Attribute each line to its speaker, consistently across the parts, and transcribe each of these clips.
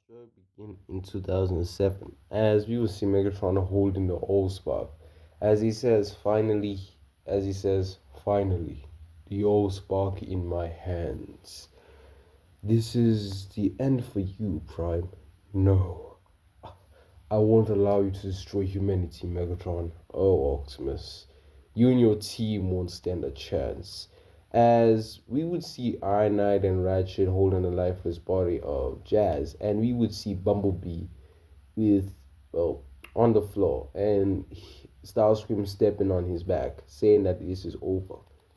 Speaker 1: story began in 2007 as we will see Megatron holding the old spark. As he says, finally, as he says, finally, the old spark in my hands. This is the end for you, Prime. No, I won't allow you to destroy humanity, Megatron. Oh, Optimus. You and your team won't stand a chance. As we would see Iron Knight and Ratchet holding the lifeless body of Jazz, and we would see Bumblebee with, well, on the floor, and Starscream stepping on his back, saying that this is over.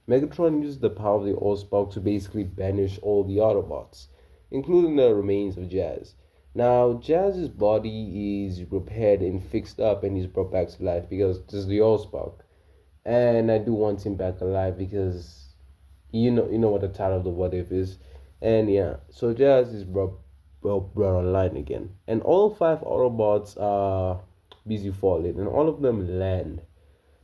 Speaker 1: Megatron used the power of the Allspark to basically banish all the Autobots, including the remains of Jazz. Now, Jazz's body is repaired and fixed up and he's brought back to life because this is the Allspark. And I do want him back alive because you know what the title of the what if is. And yeah, so Jazz is brought online again. And all five Autobots are busy falling and all of them land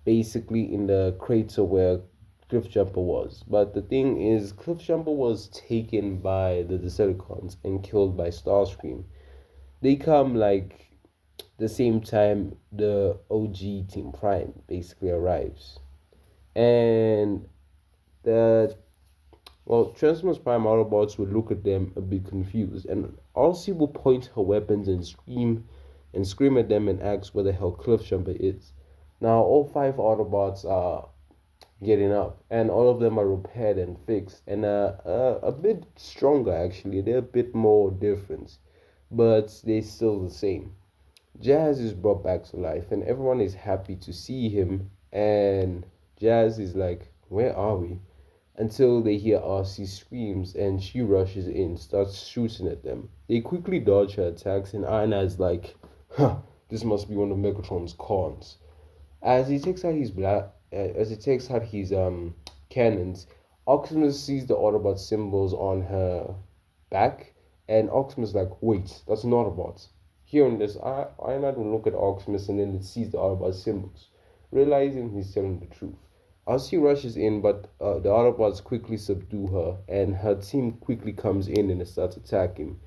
Speaker 1: basically in the crater where Cliffjumper was. But the thing is, Cliffjumper was taken by the Decepticons and killed by Starscream. They come like the same time the OG Team Prime basically arrives. And the Transformers Prime Autobots would look at them a bit confused, and Elsie will point her weapons and scream at them and ask where the hell Cliffjumper is. Now all five Autobots are getting up, and all of them are repaired and fixed, and a bit stronger actually. They're a bit more different, but they're still the same. Jazz is brought back to life, and everyone is happy to see him. And Jazz is like, "Where are we?" Until they hear RC screams, and she rushes in, starts shooting at them. They quickly dodge her attacks, and Iron is like, "Huh, this must be one of Megatron's cons." As he takes out his cannons, Optimus sees the Autobot symbols on her back, and Optimus is like, "Wait, that's an Autobot." Hearing this, Iron will look at Optimus and then it sees the Autobot symbols, realizing he's telling the truth. Elsie rushes in, but the Autobots quickly subdue her, and her team quickly comes in and starts attacking.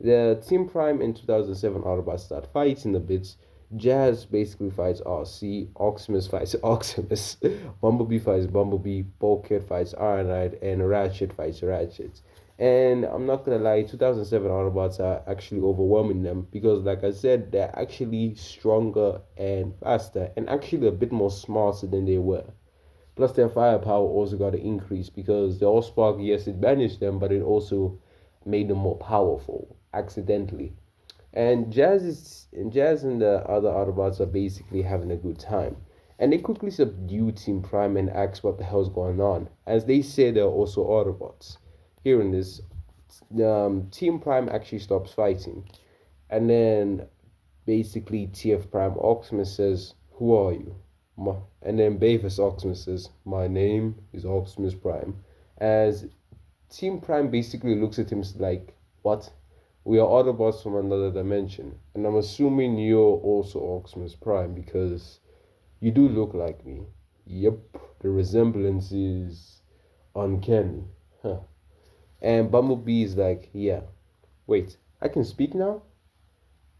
Speaker 1: The Team Prime in 2007 Autobots start fighting a bit. Jazz basically fights RC, Optimus fights Optimus, Bumblebee fights Bumblebee, Bulkhead fights Ironhide, and Ratchet fights Ratchet. And I'm not gonna lie, 2007 Autobots are actually overwhelming them because, like I said, they're actually stronger and faster, and actually a bit more smarter than they were. Plus, their firepower also got to increase because the Allspark, yes, it banished them, but it also made them more powerful accidentally. And Jazz and the other Autobots are basically having a good time. And they quickly subdue Team Prime and ask what the hell's going on, as they say they're also Autobots. Hearing this, Team Prime actually stops fighting. And then basically TF Prime Optimus says, "Who are you?" And then Bavis Optimus says, "My name is Optimus Prime." As Team Prime basically looks at him like, "What? We are Autobots from another dimension. And I'm assuming you're also Optimus Prime because you do look like me." Yep, the resemblance is uncanny. Huh. And Bumblebee is like, "Yeah, wait, I can speak now?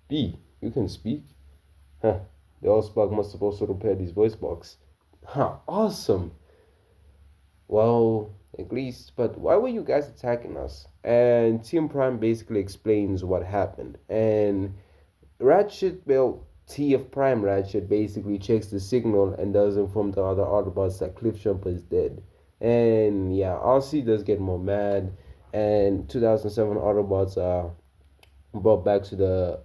Speaker 1: B, you can speak? Huh. The Allspark must have also repaired his voice box. Huh, awesome. Well, at least, but why were you guys attacking us?" And Team Prime basically explains what happened. And TF Prime Ratchet basically checks the signal and does inform the other Autobots that Cliffjumper is dead. And yeah, RC does get more mad, and 2007 Autobots are brought back to the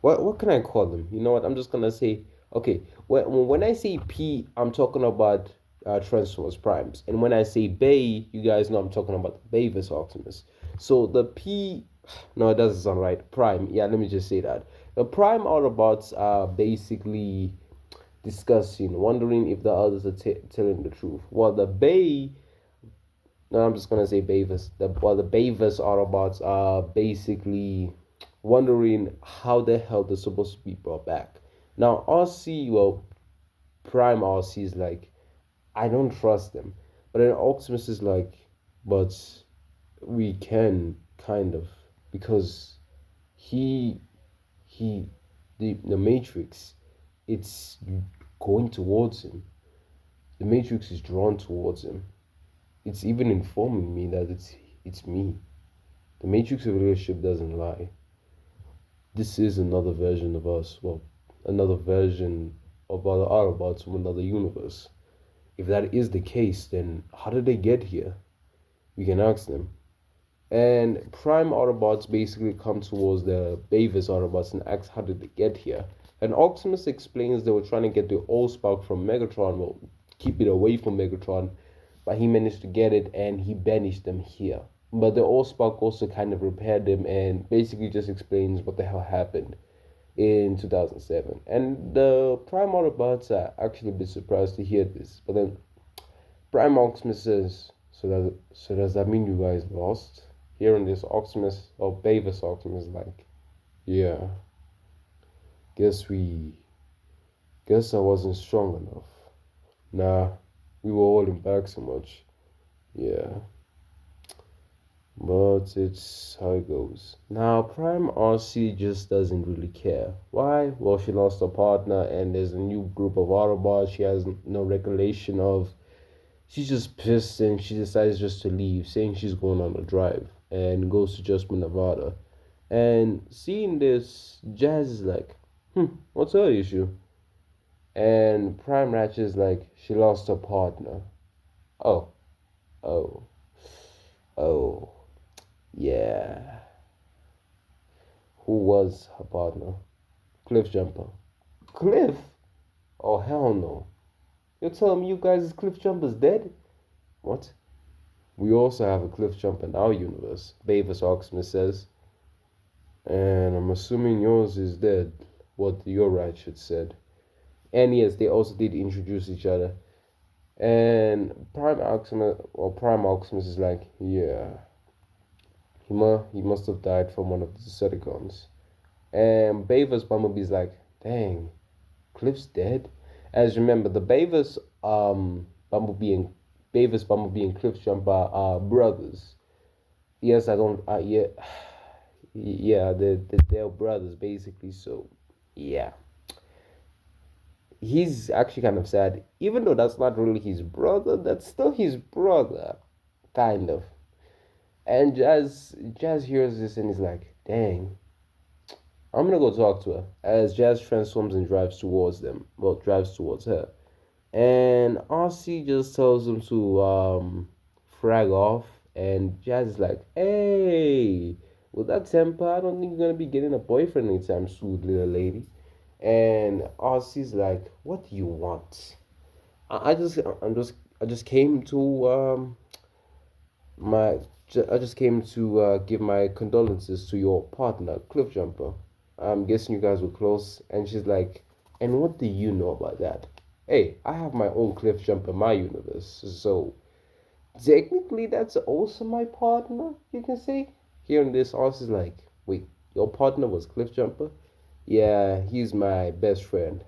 Speaker 1: what can I call them? You know what? I'm just gonna say, okay. When I say P, I'm talking about Transformers Primes, and when I say Bay, you guys know I'm talking about Bavis Optimus. So the P, no, it doesn't sound right. Prime, yeah. Let me just say that the Prime Autobots are basically discussing, wondering if the others are telling the truth. While the Bay, no, I'm just gonna say Bavis. While the Bavis Autobots are basically wondering how the hell they're supposed to be brought back. Now, RC, well, Prime RC is like, "I don't trust them," but then Optimus is like, "But we can kind of because he he the Matrix, it's going towards him. The Matrix is drawn towards him. It's even informing me that it's me. The Matrix of relationship doesn't lie. This is another version of us. Well, another version of other Autobots from another universe. If that is the case, then how did they get here? We can ask them. And Prime Autobots basically come towards the Beavis Autobots and ask how did they get here. And Optimus explains they were trying to get the Allspark from Megatron, well, keep it away from Megatron, but he managed to get it and he banished them here. But the Allspark also kind of repaired them and basically just explains what the hell happened in 2007. And the Prime Autobots are actually a bit surprised to hear this. But then Prime Optimus says, so does that mean you guys lost? Hearing this, Optimus, or Beavis Optimus, is like, yeah, guess I wasn't strong enough. Nah, we were holding back so much. Yeah, but it's how it goes. Now, Prime RC just doesn't really care. Why? Well, she lost her partner, and there's a new group of Autobots she has no recollection of. She's just pissed, and she decides just to leave, saying she's going on a drive, and goes to Jasper, Nevada. And seeing this, Jazz is like, what's her issue? And Prime Ratchet is like, she lost her partner. Oh, oh, oh, yeah. Who was her partner? Cliff Jumper. Cliff? Oh, hell no. You're telling me you guys' Cliff Jumper's dead? What? We also have a Cliff Jumper in our universe, Beavis Optimus says. And I'm assuming yours is dead, what your Ratchet said. And yes, they also did introduce each other. And Prime Optimus is like, yeah, he must have died from one of the Decepticons. And Beavis Bumblebee's like, dang, Cliff's dead. As remember, the Bumblebee and Beavis Bumblebee and Cliff Jumper are brothers. Yes, I don't. Yeah, yeah, they're brothers basically. So, yeah, he's actually kind of sad. Even though that's not really his brother, that's still his brother, kind of. And Jazz hears this and is like, dang, I'm gonna go talk to her. As Jazz transforms and drives towards them. Well, drives towards her. And RC just tells him to frag off. And Jazz is like, hey, with that temper, I don't think you're gonna be getting a boyfriend anytime soon, little lady. And RC's like, what do you want? I just I'm just I just came to my I just came to give my condolences to your partner, Cliff Jumper. I'm guessing you guys were close. And she's like, and what do you know about that? Hey, I have my own Cliff Jumper in my universe. So technically, that's also my partner, you can say. Hearing this, Oz is like, wait, your partner was Cliff Jumper? Yeah, he's my best friend.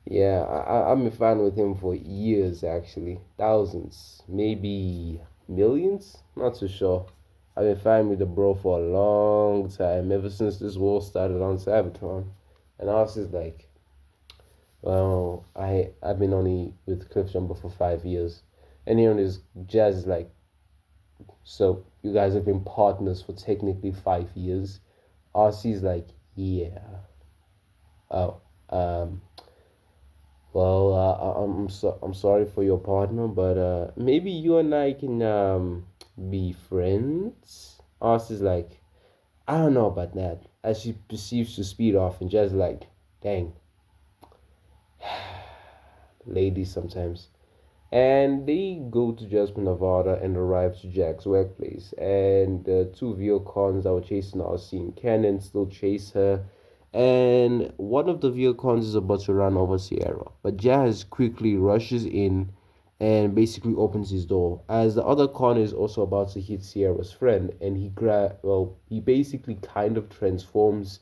Speaker 1: Yeah, I've been fan with him for years, actually. Thousands, maybe millions? Not too sure. I've been fan with the bro for a long time, ever since this war started on Sabaton. And I was just like, well, I've been only with Cliff Jumper for 5 years. And here this Jazz is like, so you guys have been partners for technically 5 years. RC's like, yeah. Oh, well, I'm sorry for your partner, but maybe you and I can be friends. RC's like, I don't know about that. As she perceives to speed off, and Jazz is like, dang, ladies sometimes. And they go to Jasper, Nevada and arrive to Jack's workplace. And the two Viocons that were chasing RC and Cannon still chase her. And one of the Viocons is about to run over Sierra. But Jazz quickly rushes in and basically opens his door. As the other con is also about to hit Sierra's friend. And he basically kind of transforms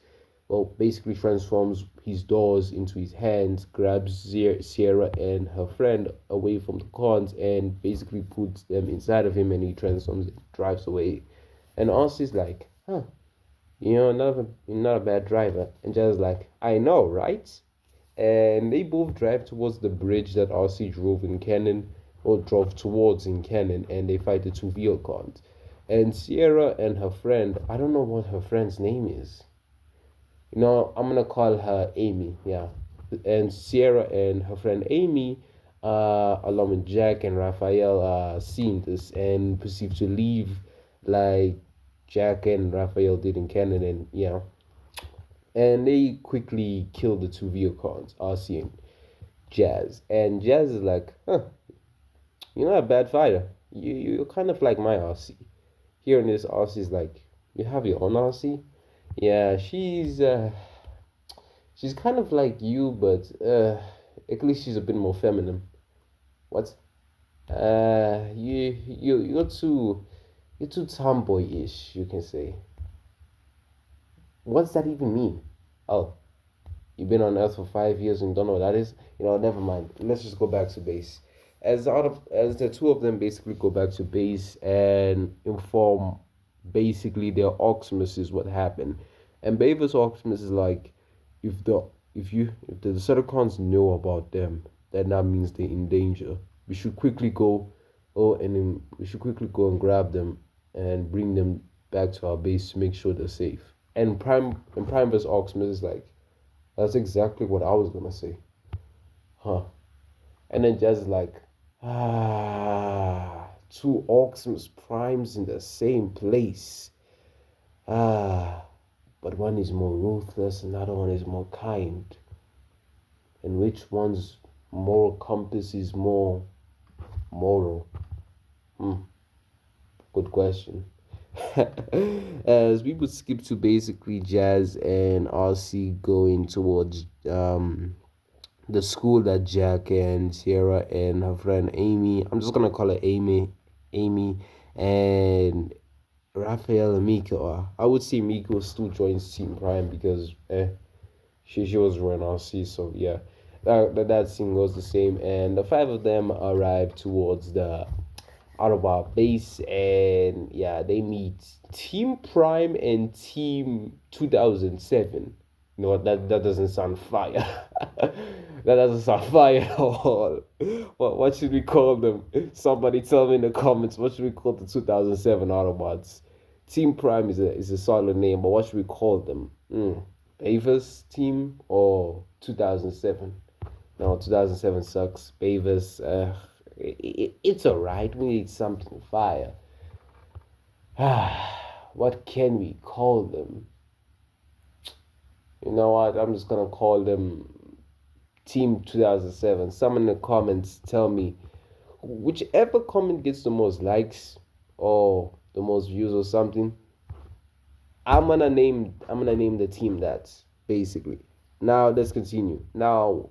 Speaker 1: his doors into his hands, grabs Sierra and her friend away from the cons, and basically puts them inside of him, and he transforms and drives away. And Austin's like, huh, not a bad driver. And Jazz is like, I know, right? And they both drive towards the bridge that RC drove in Cannon, or drove towards in Cannon, and they fight the two vehicles. And Sierra and her friend, I don't know what her friend's name is. I'm gonna call her Amy, yeah. And Sierra and her friend Amy, along with Jack and Raphael, seeing this and proceed to leave like Jack and Raphael did in Canada, and yeah. And they quickly kill the two vehicles, RC and Jazz. And Jazz is like, huh, you're not a bad fighter. You're kind of like my RC. Hearing this, RC is like, you have your own RC? Yeah, she's kind of like you, but at least she's a bit more feminine. What? You're too tomboyish, you can say. What's that even mean? Oh, you've been on Earth for 5 years and don't know what that is? Never mind. Let's just go back to base. As the two of them basically go back to base and inform basically their Oximus is what happened. And Bavis Oximus is like, if the if the Decepticons know about them, then that means they're in danger. We should quickly go. Oh, and then we should quickly go and grab them and bring them back to our base to make sure they're safe. And Primus Oximus is like, that's exactly what I was gonna say, huh? And then Jazz is like, two Oximus Primes in the same place. Ah, but one is more ruthless, and the other one is more kind. And which one's moral compass is more moral? Hmm, good question. As we would skip to basically Jazz and RC going towards the school that Jack and Sierra and her friend Amy, I'm just gonna call her Amy, and Raphael and Miko are. I would say Miko still joins Team Prime because she was running RC, so yeah. That scene goes the same, and the five of them arrive towards the Autobot base, and yeah, they meet Team Prime and Team 2007. That doesn't sound fire. That doesn't sound fire at all. What should we call them? Somebody tell me in the comments. What should we call the 2007 Autobots? Team Prime is a solid name, but what should we call them? Bavis Team or 2007? No, 2007 sucks. Bavis, it's alright. We need something fire. What can we call them? You know what? I'm just gonna call them Team 2007. Someone in the comments tell me whichever comment gets the most likes or the most views or something. I'm gonna name the team that basically. Now let's continue. Now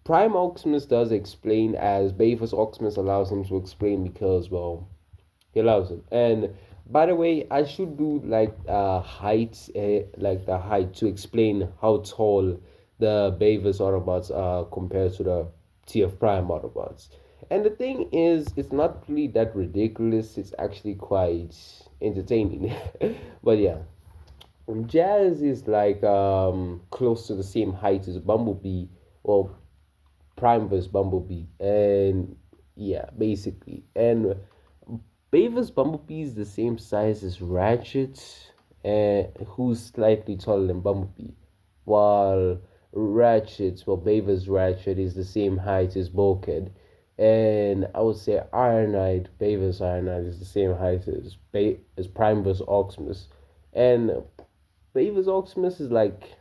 Speaker 1: Prime Oximus does explain as Bayfus Oximus allows him to explain because well he loves him. And by the way, I should do like the height to explain how tall the Bayvis Autobots are compared to the TF Prime Autobots. And the thing is, it's not really that ridiculous. It's actually quite entertaining. But yeah, Jazz is like close to the same height as Bumblebee, or Prime vs Bumblebee, and yeah, basically, and Beavis Bumblebee is the same size as Ratchet, who's slightly taller than Bumblebee, while Beavis Ratchet is the same height as Bulkhead, and I would say Beavis Ironhide is the same height as Primus Oximus, and Beavis Oximus is like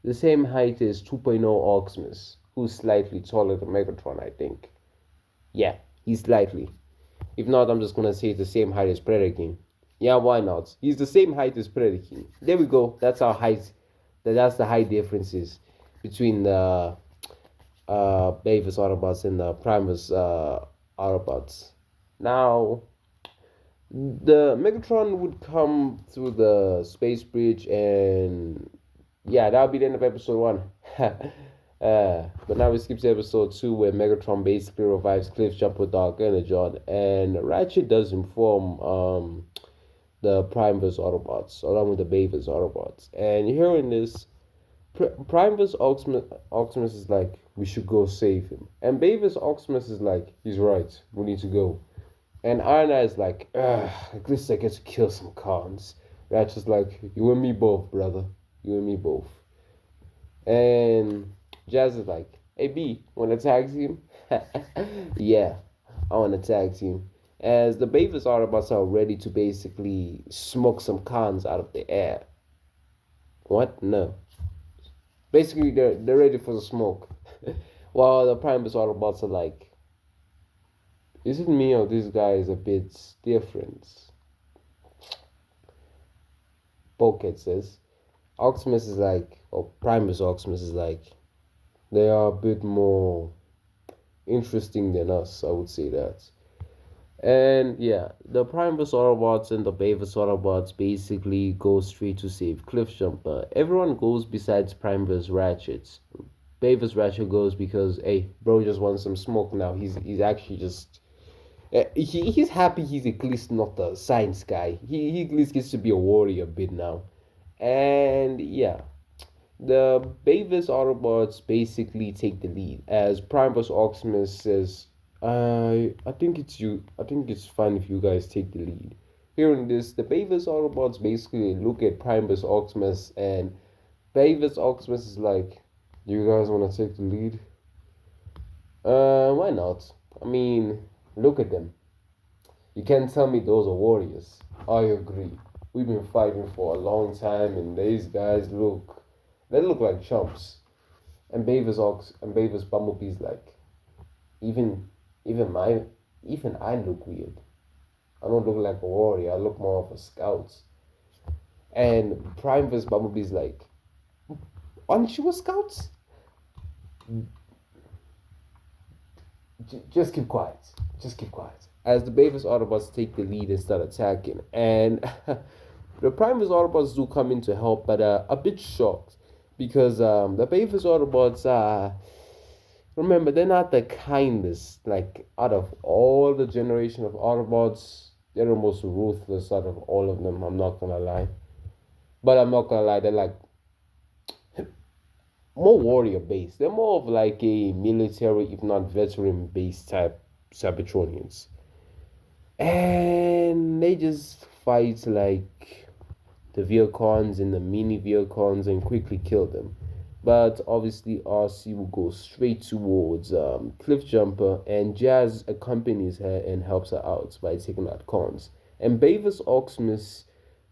Speaker 1: the same height as 2.0 Oximus, who's slightly taller than Megatron, I think. Yeah, he's slightly. If not, I'm just gonna say it's the same height as Predator King. Yeah, why not? He's the same height as Predator King. There we go. That's our height. That's the height differences between the Beavis Autobots and the Primus Autobots. Now, the Megatron would come through the space bridge, and yeah, that'll be the end of episode 1. But now we skip to episode 2, where Megatron basically revives Cliff Jumper, Dark Energon, and Ratchet does inform the Prime vs Autobots, along with the Bay vs Autobots. And hearing this, Prime vs Optimus is like, we should go save him. And Bay vs Optimus is like, he's right, we need to go. And Iron Eye is like, ugh, at least I get to kill some cons. Ratchet's like, you and me both, brother. You and me both. And Jazz is like, hey B, wanna tag team? Yeah, I wanna tag team. As the Beavis Autobots are ready to basically smoke some cons out of the air. What? No. Basically, they're ready for the smoke. While the Primus Autobots are like, is it me or this guy is a bit different? Bulkhead says. Optimus is like, or Primus Optimus is like, they are a bit more interesting than us, I would say that. And yeah, the Primus Autobots and the Beavis Autobots basically go straight to save Cliffjumper. Everyone goes besides Primus Ratchet. Beavis Ratchet goes because, hey, bro just wants some smoke now. He's actually just he's happy he's at least not the science guy. He at least gets to be a warrior a bit now. And yeah, the Beavis Autobots basically take the lead as Primus Optimus says, I think it's you. I think it's fine if you guys take the lead. Hearing this, the Beavis Autobots basically look at Primus Optimus, and Beavis Optimus is like, "Do you guys want to take the lead? Why not? I mean, look at them. You can't tell me those are warriors." I agree. We've been fighting for a long time, and these guys they look like chumps. And Beavis Bumblebee's like, even even my even I look weird. I don't look like a warrior. I look more of a scout. And Prime vs Bumblebee's like, aren't you a scout? Just keep quiet. Just keep quiet. As the Beavis Autobots take the lead and start attacking, and the Primus Autobots do come in to help, but a bit shocked because the Beavis Autobots are. Remember, they're not the kindest. Like, out of all the generation of Autobots, they're the most ruthless out of all of them. I'm not gonna lie. But I'm not gonna lie, they're like more warrior based. They're more of like a military, if not veteran based type Cybertronians. And they just fight like the Vehicons and the mini Vehicons and quickly kill them. But obviously, RC will go straight towards Cliffjumper, and Jazz accompanies her and helps her out by taking out cons. And Beavis Optimus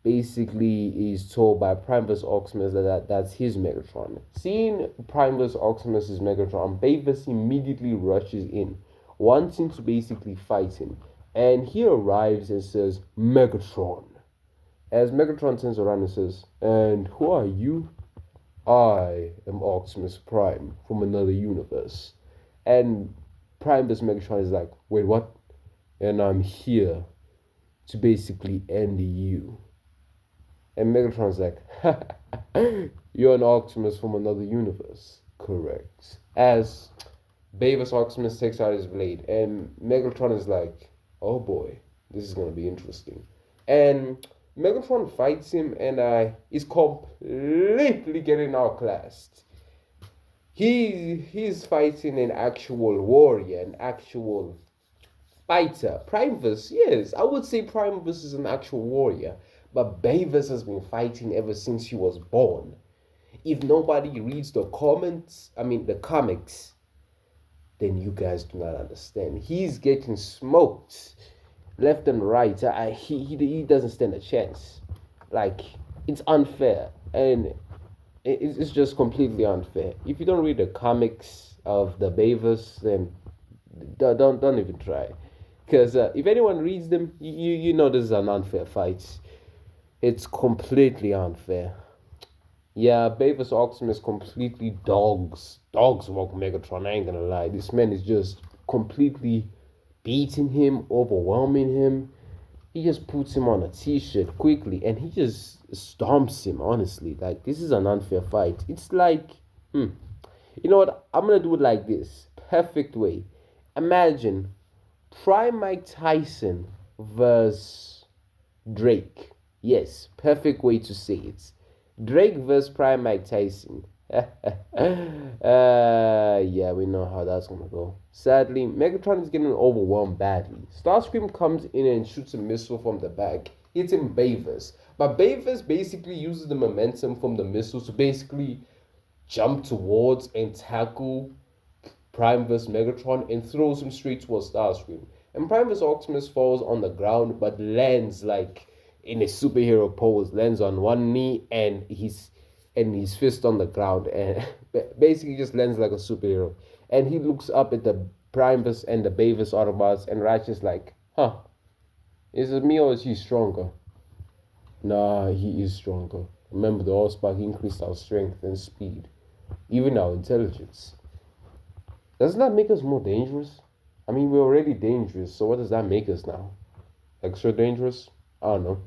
Speaker 1: basically is told by Primus Optimus that's his Megatron. Seeing Primus Optimus's Megatron, Beavis immediately rushes in, wanting to basically fight him. And he arrives and says, Megatron. As Megatron turns around and says, and who are you? I am Optimus Prime from another universe. And Primus Megatron is like, wait, what? And I'm here to basically end you. And Megatron's like, you're an Optimus from another universe. Correct. As Beavis Optimus takes out his blade, and Megatron is like, oh boy, this is gonna be interesting. And Megatron fights him and is completely getting outclassed. He's fighting an actual warrior, an actual fighter. Primus, yes, I would say Primus is an actual warrior, but Beavis has been fighting ever since he was born. If nobody reads the comments, I mean the comics, then you guys do not understand. He's getting smoked left and right. He doesn't stand a chance. Like, it's unfair, and it's just completely unfair. If you don't read the comics of the Beavis, then don't even try. Because if anyone reads them, you know this is an unfair fight. It's completely unfair. Yeah, Beavis Optimus completely dogs walk Megatron. I ain't gonna lie. This man is just completely beating him, overwhelming him. He just puts him on a t-shirt quickly and he just stomps him, honestly. Like, this is an unfair fight. It's like, you know what? I'm gonna do it like this. Perfect way. Imagine Prime Mike Tyson versus Drake. Yes, perfect way to say it. Drake versus Prime Mike Tyson. Yeah, we know how that's gonna go. Sadly, Megatron is getting overwhelmed badly. Starscream comes in and shoots a missile from the back, hitting Bavis. But Bavis basically uses the momentum from the missile to basically jump towards and tackle Prime vs. Megatron and throws him straight towards Starscream. And Prime vs. Optimus falls on the ground but lands like in a superhero pose, lands on one knee and his fist on the ground and basically just lands like a superhero. And he looks up at the Primus and the Bavis Autobots and Ratchet's like, huh, is it me or is he stronger? Nah, he is stronger. Remember the Allspark increased our strength and speed, even our intelligence. Doesn't that make us more dangerous? I mean, we're already dangerous, so what does that make us now? Extra dangerous? I don't know.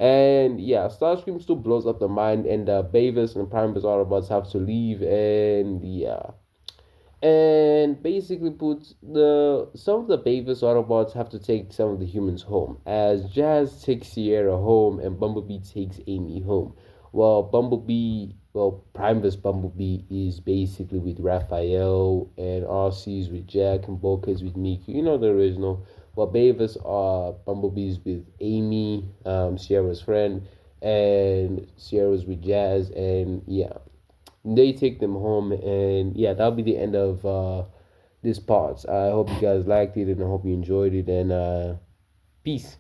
Speaker 1: And yeah, Starscream still blows up the mine, and Bavis and Primus Autobots have to leave, and yeah. And basically puts the some of the Bavis Autobots have to take some of the humans home, as Jazz takes Sierra home and Bumblebee takes Amy home. Well, Primus Bumblebee is basically with Raphael, and RC is with Jack, and Bulk is with Mickey. You know the original. Well, Bavis are Bumblebees with Amy, Sierra's friend, and Sierra's with Jazz, and yeah, they take them home, and yeah, that'll be the end of this part. I hope you guys liked it, and I hope you enjoyed it, and peace.